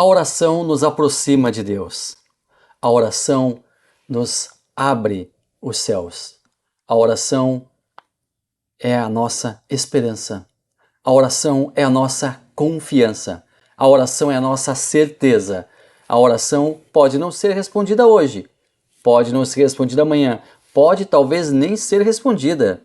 A oração nos aproxima de Deus. A oração nos abre os céus. A oração é a nossa esperança. A oração é a nossa confiança. A oração é a nossa certeza. A oração pode não ser respondida hoje, pode não ser respondida amanhã, pode talvez nem ser respondida.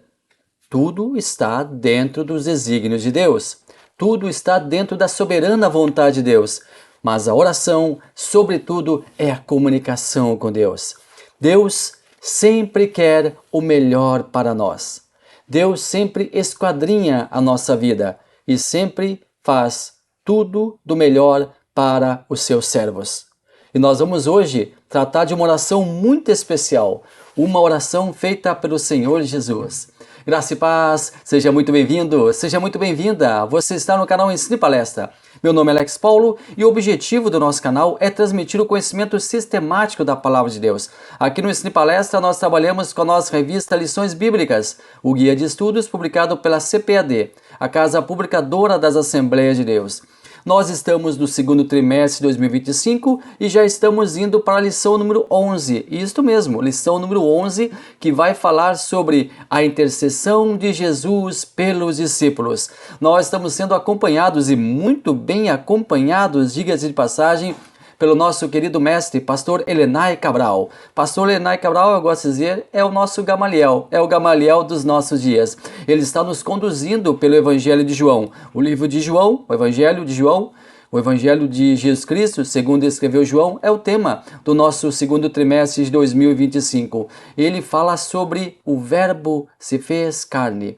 Tudo está dentro dos desígnios de Deus. Tudo está dentro da soberana vontade de Deus. Mas a oração, sobretudo, é a comunicação com Deus. Deus sempre quer o melhor para nós. Deus sempre esquadrinha a nossa vida e sempre faz tudo do melhor para os seus servos. E nós vamos hoje tratar de uma oração muito especial, uma oração feita pelo Senhor Jesus. Graça e paz, seja muito bem-vindo, seja muito bem-vinda. Você está no canal Ensino e Palestra. Meu nome é Alex Paulo e o objetivo do nosso canal é transmitir o conhecimento sistemático da Palavra de Deus. Aqui no Ensino e Palestra nós trabalhamos com a nossa revista Lições Bíblicas, o guia de estudos publicado pela CPAD, a Casa Publicadora das Assembleias de Deus. Nós estamos no segundo trimestre de 2025 e já estamos indo para a lição número 11. Isto mesmo, lição número 11, que vai falar sobre a intercessão de Jesus pelos discípulos. Nós estamos sendo acompanhados e muito bem acompanhados, diga-se de passagem, pelo nosso querido mestre, pastor Helenay Cabral. Pastor Helenay Cabral, eu gosto de dizer, é o nosso Gamaliel, é o Gamaliel dos nossos dias. Ele está nos conduzindo pelo Evangelho de João, o livro de João, o Evangelho de João, o Evangelho de Jesus Cristo, segundo escreveu João, é o tema do nosso segundo trimestre de 2025. Ele fala sobre o Verbo se fez carne.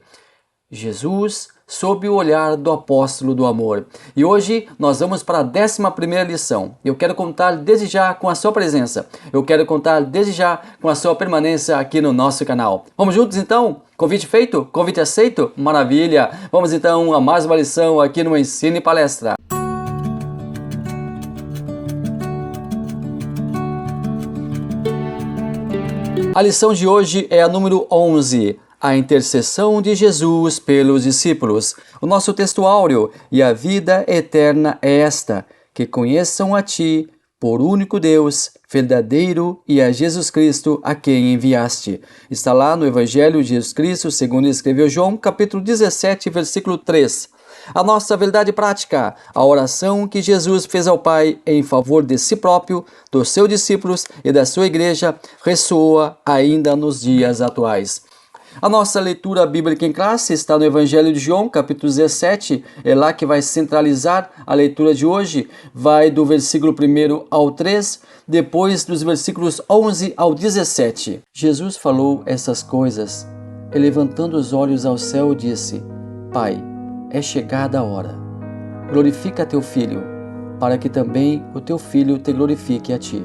Jesus sob o olhar do apóstolo do amor. E hoje nós vamos para a 11ª lição. Eu quero contar desde já com a sua presença. Eu quero contar desde já com a sua permanência aqui no nosso canal. Vamos juntos então? Convite feito? Convite aceito? Maravilha! Vamos então a mais uma lição aqui no Ensino e Palestra. A lição de hoje é a número 11. A intercessão de Jesus pelos discípulos. O nosso texto áureo: e a vida eterna é esta, que conheçam a Ti, por único Deus, verdadeiro, e a Jesus Cristo, a quem enviaste. Está lá no Evangelho de Jesus Cristo, segundo escreveu João, capítulo 17, versículo 3. A nossa verdade prática, a oração que Jesus fez ao Pai em favor de si próprio, dos seus discípulos e da sua igreja, ressoa ainda nos dias atuais. A nossa leitura bíblica em classe está no Evangelho de João, capítulo 17, é lá que vai centralizar a leitura de hoje, vai do versículo 1 ao 3, depois dos versículos 11 ao 17. Jesus falou essas coisas e, levantando os olhos ao céu, disse: Pai, é chegada a hora. Glorifica teu Filho, para que também o teu Filho te glorifique a ti.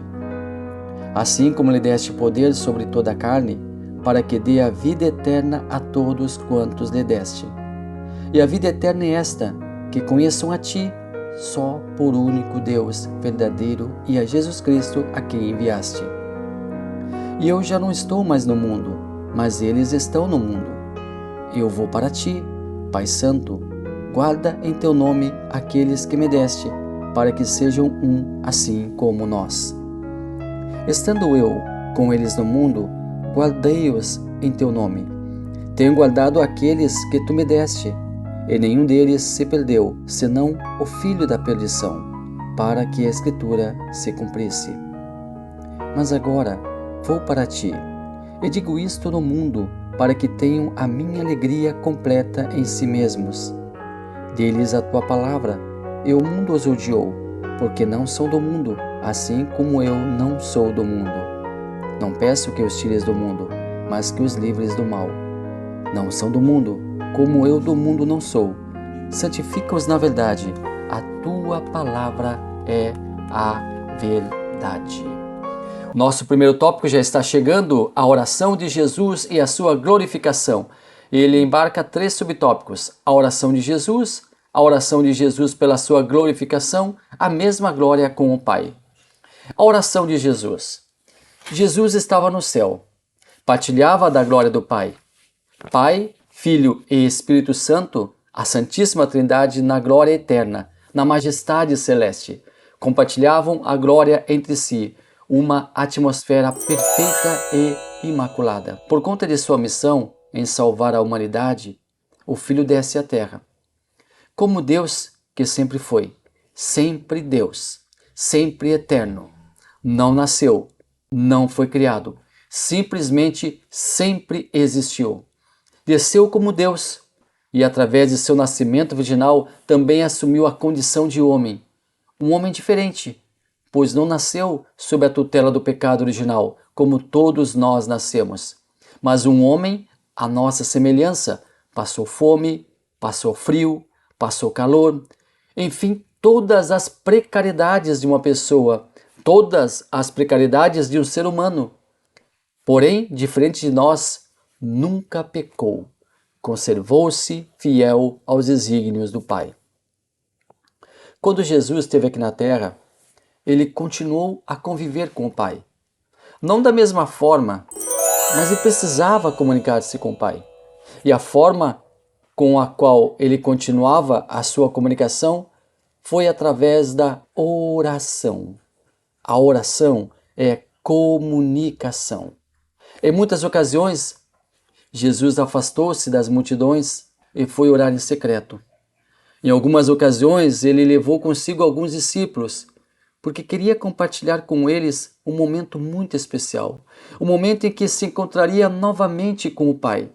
Assim como lhe deste poder sobre toda a carne, para que dê a vida eterna a todos quantos lhe deste. E a vida eterna é esta, que conheçam a Ti, só por único Deus verdadeiro, e a Jesus Cristo, a quem enviaste. E eu já não estou mais no mundo, mas eles estão no mundo. Eu vou para Ti, Pai Santo, guarda em Teu nome aqueles que me deste, para que sejam um, assim como nós. Estando eu com eles no mundo, guardei-os em Teu nome. Tenho guardado aqueles que Tu me deste, e nenhum deles se perdeu, senão o filho da perdição, para que a Escritura se cumprisse. Mas agora vou para Ti, e digo isto no mundo, para que tenham a minha alegria completa em si mesmos. Dê-lhes a Tua palavra, e o mundo os odiou, porque não são do mundo, assim como eu não sou do mundo. Não peço que os tires do mundo, mas que os livres do mal. Não são do mundo, como eu do mundo não sou. Santifica-os na verdade. A Tua palavra é a verdade. Nosso primeiro tópico já está chegando, a oração de Jesus e a sua glorificação. Ele embarca 3 subtópicos: a oração de Jesus pela sua glorificação, a mesma glória com o Pai. A oração de Jesus. Jesus estava no céu, partilhava da glória do Pai. Pai, Filho e Espírito Santo, a Santíssima Trindade na glória eterna, na majestade celeste. Compartilhavam a glória entre si, uma atmosfera perfeita e imaculada. Por conta de sua missão em salvar a humanidade, o Filho desce à Terra. Como Deus que sempre foi, sempre Deus, sempre eterno. Não nasceu, não foi criado, simplesmente sempre existiu. Desceu como Deus e, através de seu nascimento virginal, também assumiu a condição de homem. Um homem diferente, pois não nasceu sob a tutela do pecado original, como todos nós nascemos, mas um homem à nossa semelhança. Passou fome, passou frio, passou calor, enfim, todas as precariedades de uma pessoa, todas as precariedades de um ser humano. Porém, diferente de nós, nunca pecou. Conservou-se fiel aos desígnios do Pai. Quando Jesus esteve aqui na Terra, ele continuou a conviver com o Pai. Não da mesma forma, mas ele precisava comunicar-se com o Pai. E a forma com a qual ele continuava a sua comunicação foi através da oração. A oração é comunicação. Em muitas ocasiões, Jesus afastou-se das multidões e foi orar em secreto. Em algumas ocasiões, ele levou consigo alguns discípulos, porque queria compartilhar com eles um momento muito especial, um momento em que se encontraria novamente com o Pai.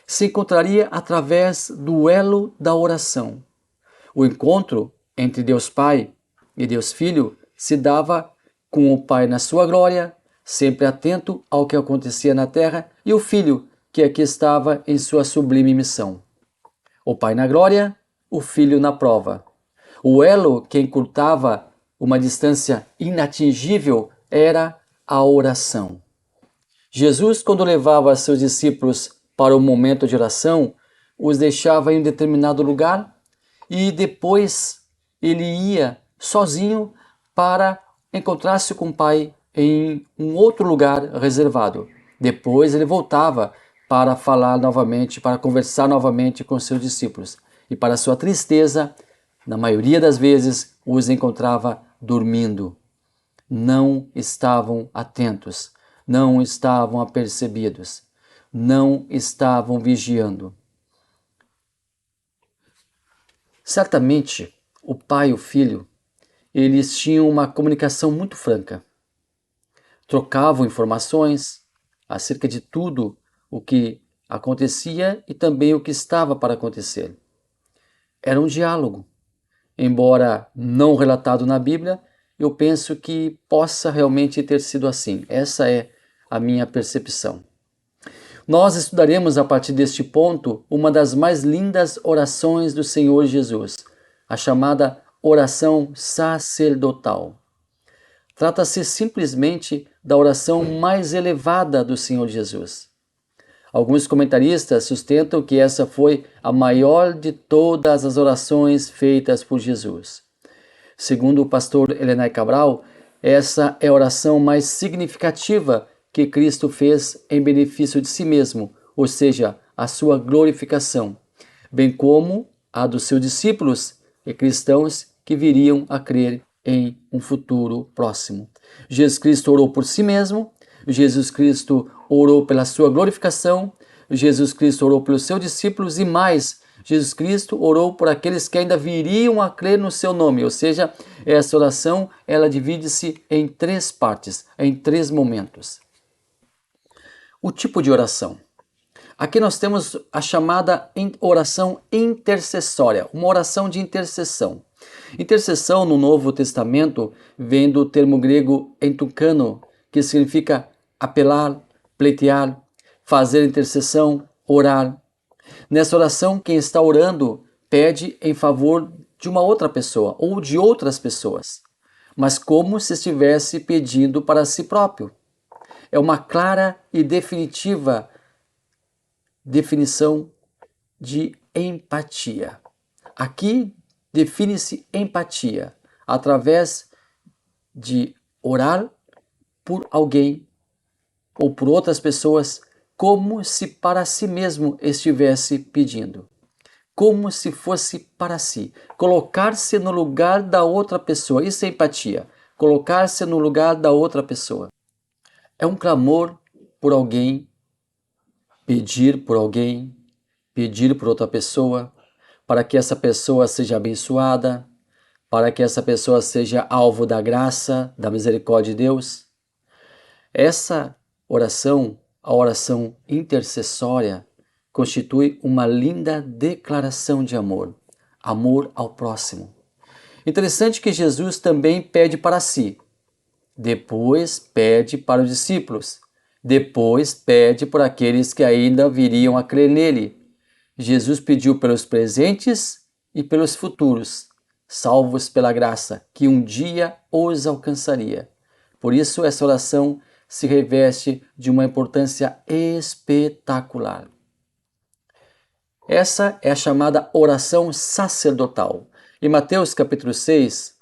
Se encontraria através do elo da oração. O encontro entre Deus Pai e Deus Filho se dava com o Pai na sua glória, sempre atento ao que acontecia na terra, e o Filho, que aqui estava em sua sublime missão. O Pai na glória, o Filho na prova. O elo que encurtava uma distância inatingível era a oração. Jesus, quando levava seus discípulos para o momento de oração, os deixava em um determinado lugar e depois ele ia sozinho para encontrar-se com o Pai em um outro lugar reservado. Depois ele voltava para falar novamente, para conversar novamente com seus discípulos. E para sua tristeza, na maioria das vezes, os encontrava dormindo. Não estavam atentos, não estavam apercebidos, não estavam vigiando. Certamente, o pai e o filho, eles tinham uma comunicação muito franca. Trocavam informações acerca de tudo o que acontecia e também o que estava para acontecer. Era um diálogo. Embora não relatado na Bíblia, eu penso que possa realmente ter sido assim. Essa é a minha percepção. Nós estudaremos a partir deste ponto uma das mais lindas orações do Senhor Jesus, a chamada oração sacerdotal. Trata-se simplesmente da oração mais elevada do Senhor Jesus. Alguns comentaristas sustentam que essa foi a maior de todas as orações feitas por Jesus. Segundo o pastor Helenay Cabral, essa é a oração mais significativa que Cristo fez em benefício de si mesmo, ou seja, a sua glorificação, bem como a dos seus discípulos e cristãos que viriam a crer em um futuro próximo. Jesus Cristo orou por si mesmo, Jesus Cristo orou pela sua glorificação, Jesus Cristo orou pelos seus discípulos e mais, Jesus Cristo orou por aqueles que ainda viriam a crer no seu nome, ou seja, essa oração ela divide-se em 3 partes, em 3 momentos. O tipo de oração. Aqui nós temos a chamada oração intercessória, uma oração de intercessão. Intercessão no Novo Testamento vem do termo grego entucano, que significa apelar, pleitear, fazer intercessão, orar. Nessa oração, quem está orando pede em favor de uma outra pessoa ou de outras pessoas, mas como se estivesse pedindo para si próprio. É uma clara e definitiva definição de empatia. Aqui define-se empatia através de orar por alguém ou por outras pessoas como se para si mesmo estivesse pedindo. como se fosse para si. Colocar-se no lugar da outra pessoa. Isso é empatia. Colocar-se no lugar da outra pessoa. É um clamor por alguém, pedir por alguém, pedir por outra pessoa, para que essa pessoa seja abençoada, para que essa pessoa seja alvo da graça, da misericórdia de Deus. Essa oração, a oração intercessória, constitui uma linda declaração de amor, amor ao próximo. Interessante que Jesus também pede para si, depois pede para os discípulos, depois pede por aqueles que ainda viriam a crer nele. Jesus pediu pelos presentes e pelos futuros, salvos pela graça, que um dia os alcançaria. Por isso, essa oração se reveste de uma importância espetacular. Essa é a chamada oração sacerdotal. Em Mateus capítulo 6,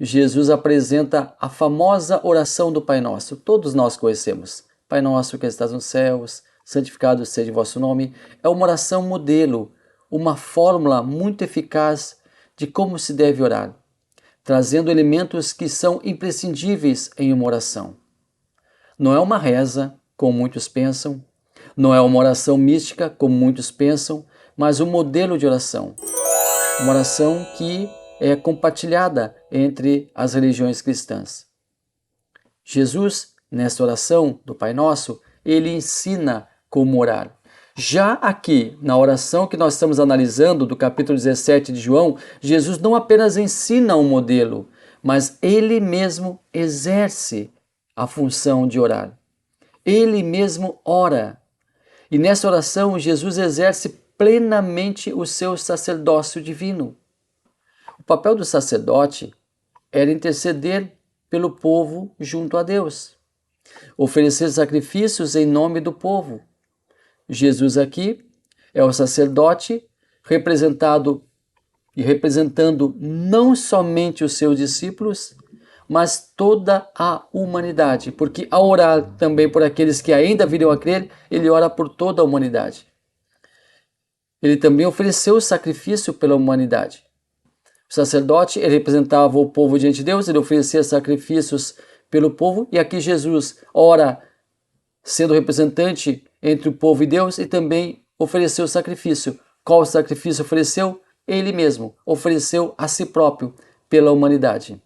Jesus apresenta a famosa oração do Pai Nosso. Todos nós conhecemos. Pai Nosso que estás nos céus, santificado seja o vosso nome. É uma oração modelo, uma fórmula muito eficaz de como se deve orar, trazendo elementos que são imprescindíveis em uma oração. Não é uma reza, como muitos pensam, não é uma oração mística, como muitos pensam, mas um modelo de oração. Uma oração que é compartilhada entre as religiões cristãs. Jesus, nesta oração do Pai Nosso, ele ensina como orar. Já aqui, na oração que nós estamos analisando, do capítulo 17 de João, Jesus não apenas ensina um modelo, mas ele mesmo exerce a função de orar. Ele mesmo ora. E nessa oração, Jesus exerce plenamente o seu sacerdócio divino. O papel do sacerdote era interceder pelo povo junto a Deus, oferecer sacrifícios em nome do povo. Jesus aqui é o sacerdote representando não somente os seus discípulos, mas toda a humanidade, porque ao orar também por aqueles que ainda viriam a crer, ele ora por toda a humanidade. Ele também ofereceu o sacrifício pela humanidade. O sacerdote, ele representava o povo diante de Deus, ele oferecia sacrifícios pelo povo, e aqui Jesus ora sendo representante entre o povo e Deus e também ofereceu sacrifício. Qual sacrifício ofereceu? Ele mesmo ofereceu a si próprio pela humanidade.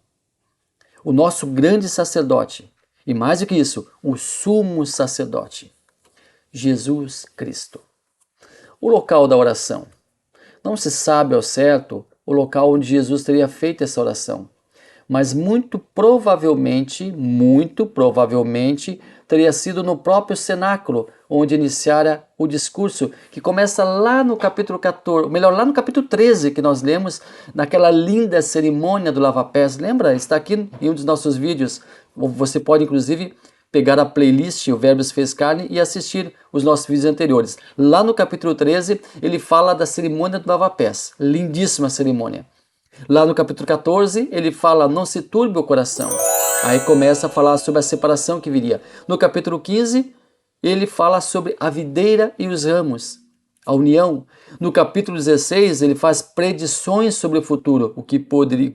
O nosso grande sacerdote, e mais do que isso, o sumo sacerdote, Jesus Cristo. O local da oração. Não se sabe ao certo o local onde Jesus teria feito essa oração, mas muito provavelmente teria sido no próprio cenáculo, onde iniciara o discurso, que começa lá no capítulo 14, melhor, lá no capítulo 13, que nós lemos, naquela linda cerimônia do lava-pés. Lembra? Está aqui em um dos nossos vídeos. Você pode, inclusive, pegar a playlist, o Verbo se fez carne, e assistir os nossos vídeos anteriores. Lá no capítulo 13, ele fala da cerimônia do lava-pés. Lindíssima cerimônia. Lá no capítulo 14, ele fala, não se turbe o coração. Aí começa a falar sobre a separação que viria. No capítulo 15, ele fala sobre a videira e os ramos, a união. No capítulo 16, ele faz predições sobre o futuro, o que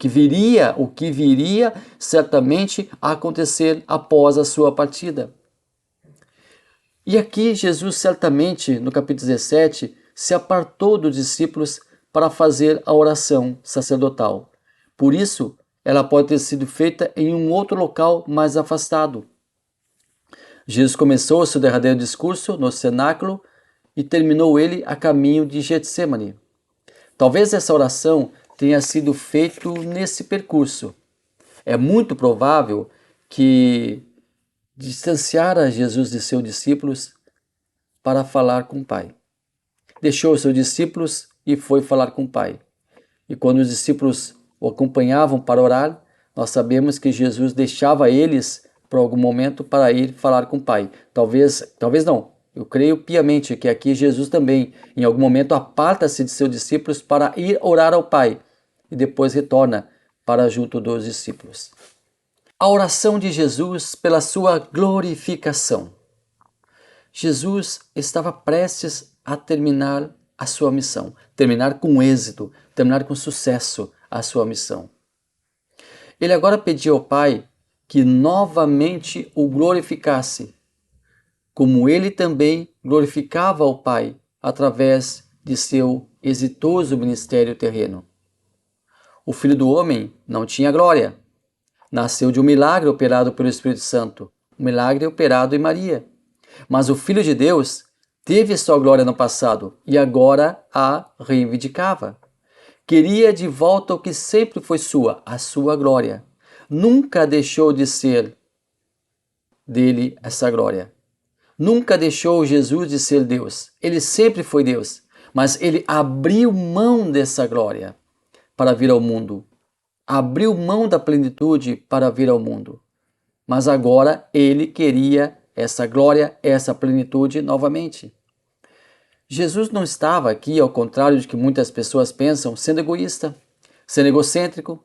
viria certamente a acontecer após a sua partida. E aqui Jesus certamente, no capítulo 17, se apartou dos discípulos para fazer a oração sacerdotal. Por isso, ela pode ter sido feita em um outro local mais afastado. Jesus começou o seu derradeiro discurso no cenáculo e terminou ele a caminho de Getsêmani. Talvez essa oração tenha sido feita nesse percurso. É muito provável que distanciara Jesus de seus discípulos para falar com o Pai. Deixou os seus discípulos e foi falar com o Pai. E quando os discípulos o acompanhavam para orar, nós sabemos que Jesus deixava eles por algum momento para ir falar com o Pai. Talvez não. Eu creio piamente que aqui Jesus também, em algum momento, aparta-se de seus discípulos para ir orar ao Pai e depois retorna para junto dos discípulos. A oração de Jesus pela sua glorificação. Jesus estava prestes a terminar a sua missão. terminar com êxito, terminar com sucesso a sua missão. Ele agora pedia ao Pai que novamente o glorificasse, como ele também glorificava ao Pai através de seu exitoso ministério terreno. O Filho do Homem não tinha glória. Nasceu de um milagre operado pelo Espírito Santo, um milagre operado em Maria. Mas o Filho de Deus teve sua glória no passado e agora a reivindicava. Queria de volta o que sempre foi sua, a sua glória. Nunca deixou de ser dele essa glória. Nunca deixou Jesus de ser Deus. Ele sempre foi Deus, mas ele abriu mão dessa glória para vir ao mundo. Abriu mão da plenitude para vir ao mundo. Mas agora ele queria essa glória, essa plenitude novamente. Jesus não estava aqui, ao contrário de que muitas pessoas pensam, sendo egoísta, sendo egocêntrico,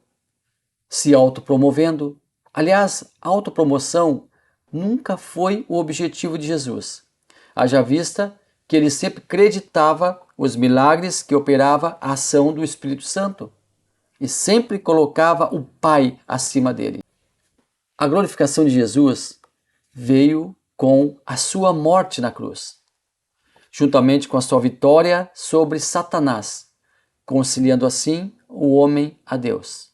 se autopromovendo. Aliás, autopromoção nunca foi o objetivo de Jesus. Haja vista que ele sempre acreditava os milagres que operava a ação do Espírito Santo e sempre colocava o Pai acima dele. A glorificação de Jesus veio com a sua morte na cruz, juntamente com a sua vitória sobre Satanás, conciliando assim o homem a Deus.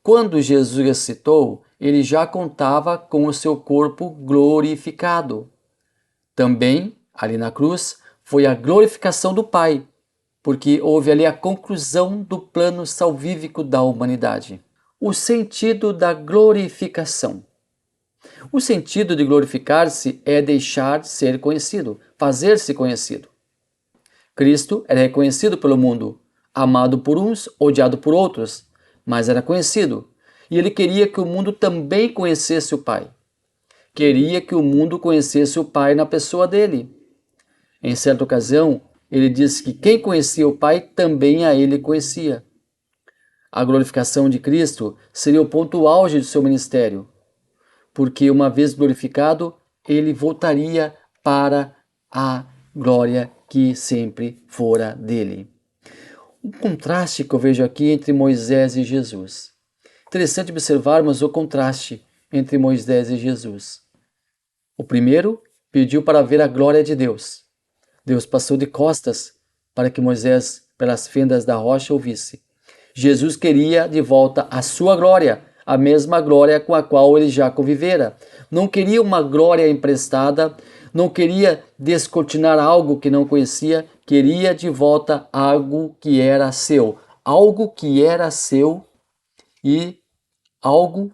Quando Jesus ressuscitou, ele já contava com o seu corpo glorificado. Também, ali na cruz, foi a glorificação do Pai, porque houve ali a conclusão do plano salvífico da humanidade. O sentido da glorificação. O sentido de glorificar-se é deixar ser conhecido, fazer-se conhecido. Cristo era reconhecido pelo mundo, amado por uns, odiado por outros, mas era conhecido. E ele queria que o mundo também conhecesse o Pai. Queria que o mundo conhecesse o Pai na pessoa dele. Em certa ocasião, ele disse que quem conhecia o Pai também a ele conhecia. A glorificação de Cristo seria o ponto auge do seu ministério, porque uma vez glorificado, ele voltaria para a glória que sempre fora dele. Um contraste que eu vejo aqui entre Moisés e Jesus. Interessante observarmos o contraste entre Moisés e Jesus. O primeiro pediu para ver a glória de Deus. Deus passou de costas para que Moisés, pelas fendas da rocha, o visse. Jesus queria de volta a sua glória, a mesma glória com a qual ele já convivera. Não queria uma glória emprestada, não queria descortinar algo que não conhecia, queria de volta algo que era seu e algo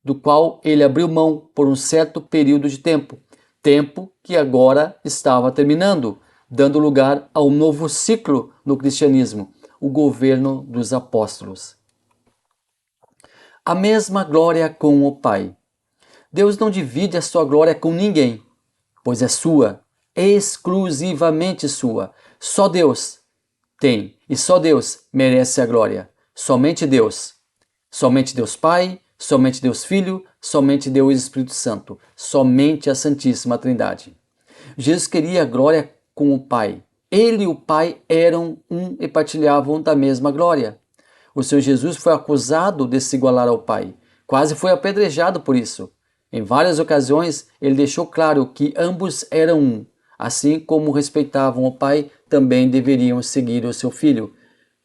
do qual ele abriu mão por um certo período de tempo que agora estava terminando, dando lugar a um novo ciclo no cristianismo, o governo dos apóstolos. A mesma glória com o Pai. Deus não divide a sua glória com ninguém, pois é sua, exclusivamente sua. Só Deus tem e só Deus merece a glória. Somente Deus Pai, somente Deus Filho, somente Deus Espírito Santo, somente a Santíssima Trindade. Jesus queria a glória com o Pai. Ele e o Pai eram um e partilhavam da mesma glória. O Senhor Jesus foi acusado de se igualar ao Pai. Quase foi apedrejado por isso. Em várias ocasiões, ele deixou claro que ambos eram um. Assim como respeitavam o Pai, também deveriam seguir o seu Filho,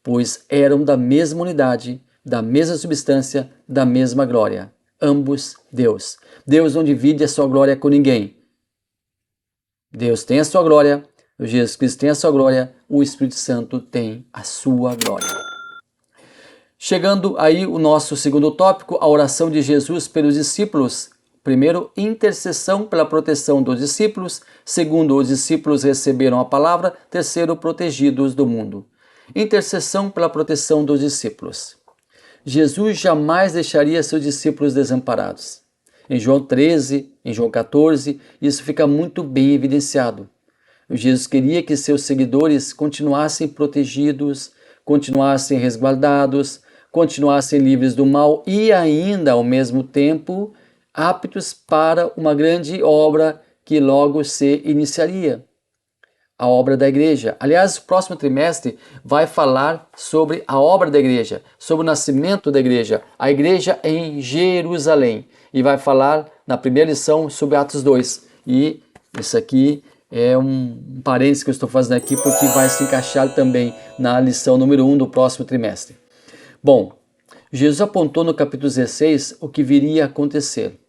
pois eram da mesma unidade, da mesma substância, da mesma glória. Ambos Deus. Deus não divide a sua glória com ninguém. Deus tem a sua glória, Jesus Cristo tem a sua glória, o Espírito Santo tem a sua glória. Chegando aí o nosso segundo tópico, a oração de Jesus pelos discípulos. Primeiro, intercessão pela proteção dos discípulos. Segundo, os discípulos receberam a palavra. Terceiro, protegidos do mundo. Intercessão pela proteção dos discípulos. Jesus jamais deixaria seus discípulos desamparados. Em João 13, em João 14, isso fica muito bem evidenciado. Jesus queria que seus seguidores continuassem protegidos, continuassem resguardados, continuassem livres do mal e ainda, ao mesmo tempo, aptos para uma grande obra que logo se iniciaria. a obra da igreja. Aliás, o próximo trimestre vai falar sobre a obra da igreja, sobre o nascimento da igreja, a igreja em Jerusalém. E vai falar na primeira lição sobre Atos 2. E isso aqui é um parênteses que eu estou fazendo aqui porque vai se encaixar também na lição número 1 do próximo trimestre. Bom, Jesus apontou no capítulo 16 o que viria a acontecer.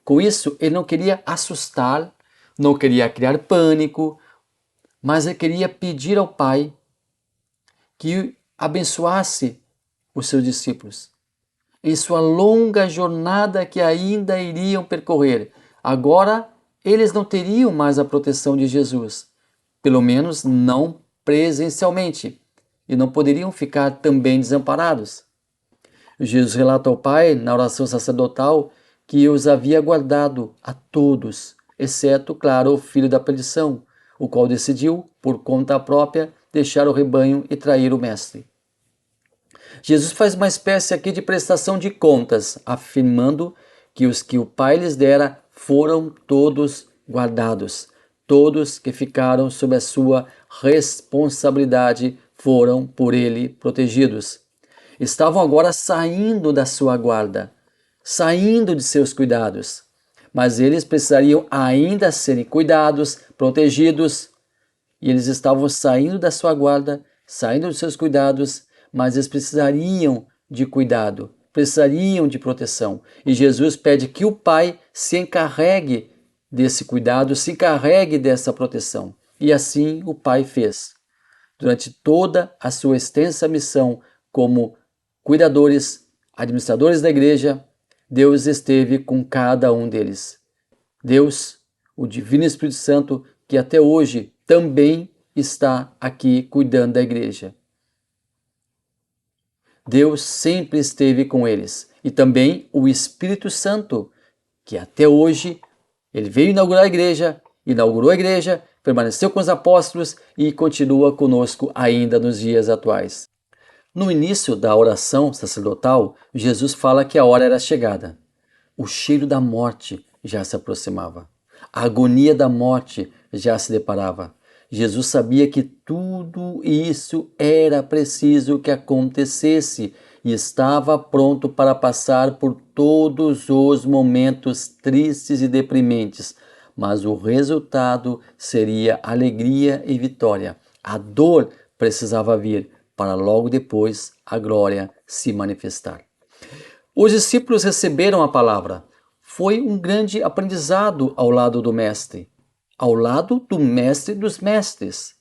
Com isso, ele não queria assustar, não queria criar pânico, mas ele queria pedir ao Pai que abençoasse os seus discípulos em sua longa jornada que ainda iriam percorrer. Agora, eles não teriam mais a proteção de Jesus, pelo menos não presencialmente, e não poderiam ficar também desamparados. Jesus relata ao Pai, na oração sacerdotal, que os havia guardado a todos, exceto, claro, o filho da perdição, o qual decidiu, por conta própria, deixar o rebanho e trair o mestre. Jesus faz uma espécie aqui de prestação de contas, afirmando que os que o Pai lhes dera foram todos guardados. Todos que ficaram sob a sua responsabilidade foram por ele protegidos. Estavam agora saindo da sua guarda, saindo de seus cuidados. Mas eles precisariam ainda serem cuidados, protegidos. E eles estavam saindo da sua guarda, saindo dos seus cuidados, mas eles precisariam de cuidado, precisariam de proteção. E Jesus pede que o Pai se encarregue desse cuidado, se encarregue dessa proteção. E assim o Pai fez. Durante toda a sua extensa missão como cuidadores, administradores da igreja, Deus esteve com cada um deles. Deus, o Divino Espírito Santo, que até hoje também está aqui cuidando da igreja. Deus sempre esteve com eles. E também o Espírito Santo, que até hoje ele veio inaugurar a igreja, inaugurou a igreja, permaneceu com os apóstolos e continua conosco ainda nos dias atuais. No início da oração sacerdotal, Jesus fala que a hora era chegada. O cheiro da morte já se aproximava. A agonia da morte já se deparava. Jesus sabia que tudo isso era preciso que acontecesse e estava pronto para passar por todos os momentos tristes e deprimentes, mas o resultado seria alegria e vitória. A dor precisava vir para logo depois a glória se manifestar. Os discípulos receberam a palavra. Foi um grande aprendizado ao lado do Mestre, ao lado do Mestre dos Mestres.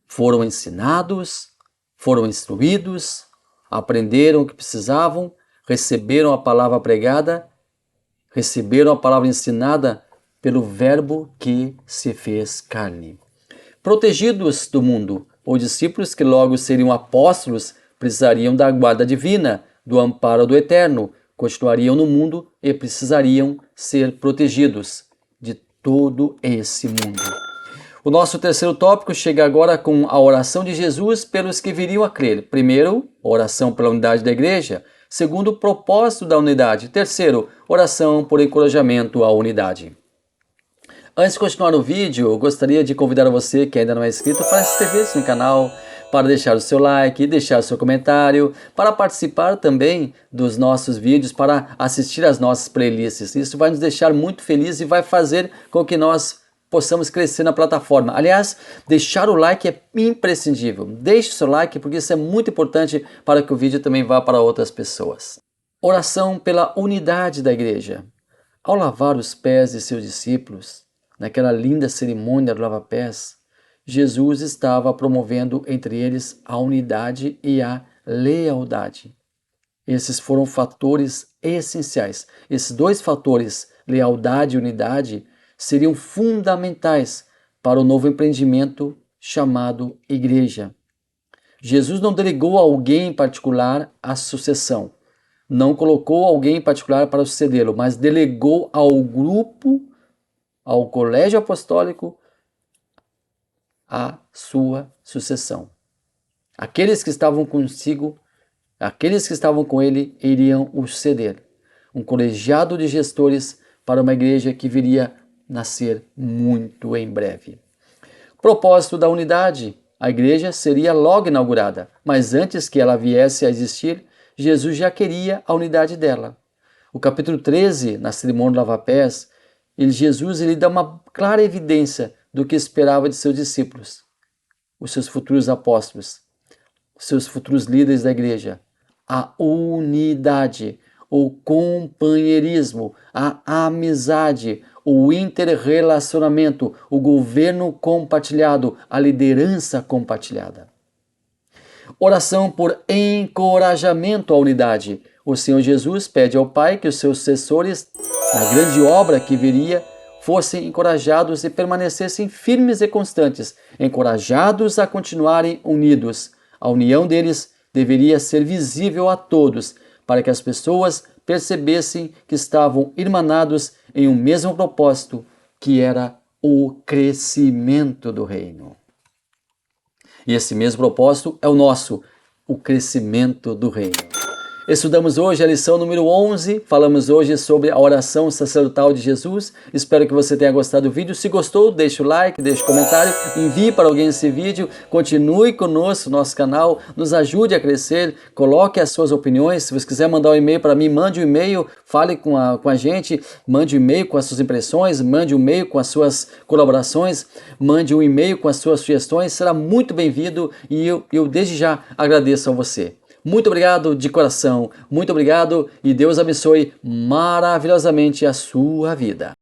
Foram ensinados, foram instruídos, aprenderam o que precisavam, receberam a palavra pregada, receberam a palavra ensinada pelo Verbo que se fez carne. Protegidos do mundo, os discípulos que logo seriam apóstolos precisariam da guarda divina, do amparo do Eterno, continuariam no mundo e precisariam ser protegidos de todo esse mundo. O nosso terceiro tópico chega agora com a oração de Jesus pelos que viriam a crer. Primeiro, oração pela unidade da igreja. Segundo, o propósito da unidade. Terceiro, oração por encorajamento à unidade. Antes de continuar o vídeo, eu gostaria de convidar você que ainda não é inscrito para inscrever-se no canal, para deixar o seu like, deixar o seu comentário, para participar também dos nossos vídeos, para assistir às nossas playlists. Isso vai nos deixar muito felizes e vai fazer com que nós possamos crescer na plataforma. Aliás, deixar o like é imprescindível. Deixe o seu like porque isso é muito importante para que o vídeo também vá para outras pessoas. Oração pela unidade da igreja. Ao lavar os pés de seus discípulos, naquela linda cerimônia do lava-pés, Jesus estava promovendo entre eles a unidade e a lealdade. Esses foram fatores essenciais. Esses dois fatores, lealdade e unidade, seriam fundamentais para o novo empreendimento chamado igreja. Jesus não delegou a alguém em particular a sucessão, não colocou alguém em particular para sucedê-lo, mas delegou ao grupo, ao colégio apostólico, a sua sucessão. Aqueles que estavam consigo, aqueles que estavam com ele, iriam o suceder. Um colegiado de gestores para uma igreja que viria nascer muito em breve. Propósito da unidade. A igreja seria logo inaugurada, mas antes que ela viesse a existir, Jesus já queria a unidade dela. O capítulo 13, na cerimônia do lava-pés, Jesus dá uma clara evidência do que esperava de seus discípulos, os seus futuros apóstolos, os seus futuros líderes da igreja. A unidade, o companheirismo, a amizade, o interrelacionamento, o governo compartilhado, a liderança compartilhada. Oração por encorajamento à unidade. O Senhor Jesus pede ao Pai que os seus sucessores, na grande obra que viria, fossem encorajados e permanecessem firmes e constantes, encorajados a continuarem unidos. A união deles deveria ser visível a todos, para que as pessoas percebessem que estavam irmanados em um mesmo propósito, que era o crescimento do reino. E esse mesmo propósito é o nosso, o crescimento do reino. Estudamos hoje a lição número 11, falamos hoje sobre a oração sacerdotal de Jesus. Espero que você tenha gostado do vídeo. Se gostou, deixe o like, deixe o comentário, envie para alguém esse vídeo, continue conosco no nosso canal, nos ajude a crescer, coloque as suas opiniões. Se você quiser mandar um e-mail para mim, mande um e-mail, fale com a gente, mande um e-mail com as suas impressões, mande um e-mail com as suas colaborações, mande um e-mail com as suas sugestões, será muito bem-vindo e eu desde já agradeço a você. Muito obrigado de coração, muito obrigado e Deus abençoe maravilhosamente a sua vida.